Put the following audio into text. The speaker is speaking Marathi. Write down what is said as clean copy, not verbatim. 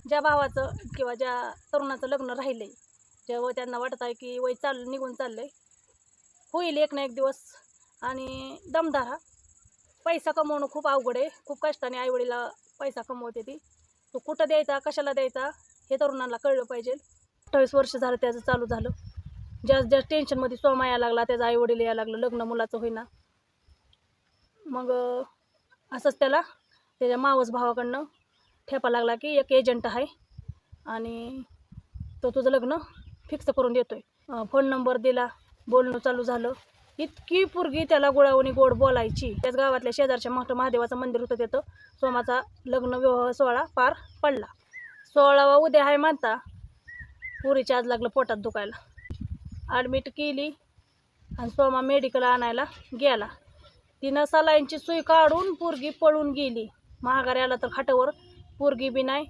ज्या भावाचं किंवा ज्या तरुणाचं लग्न राहिलंय, जेव्हा त्यांना वाटत आहे की वय निघून चाललंय, होईल एक ना एक दिवस. आणि दमदार पैसा कमवणं खूप अवघड आहे. खूप कष्टाने आईवडीला पैसा कमवते ती. तो कुठं द्यायचा, कशाला द्यायचा हे तरुणांना कळलं पाहिजे. 28 वर्ष झालं त्याचं चालू झालं. ज्या टेन्शनमध्ये सोमा यायला लागला, त्याचा आईवडील यायला लागलं, लग्न मुलाचं होईना. मग असंच त्याला त्याच्या मावस भावाकडनं ठेपा लागला की एक एजंट आहे आणि तो तुझं लग्न फिक्स करून देतोय. फोन नंबर दिला, बोलणं चालू झालं. इतकी पोरगी त्याला गुळावणी गोड बोलायची. त्याच गावातल्या शेजारच्या मोठं महादेवाचं मंदिर होतं, तिथं सोमाचा लग्न विवाह सोहळा पार पडला. 16वा उद्या आहे म्हणता, पुरीच्या आज लागलं पोटात दुखायला. ॲडमिट केली आणि सोमा मेडिकल आणायला गेला. तिनं सलाईनची सुई काढून पोरगी पळून गेली. महागारी आला तर खाटावर, पोरगी बी नाही.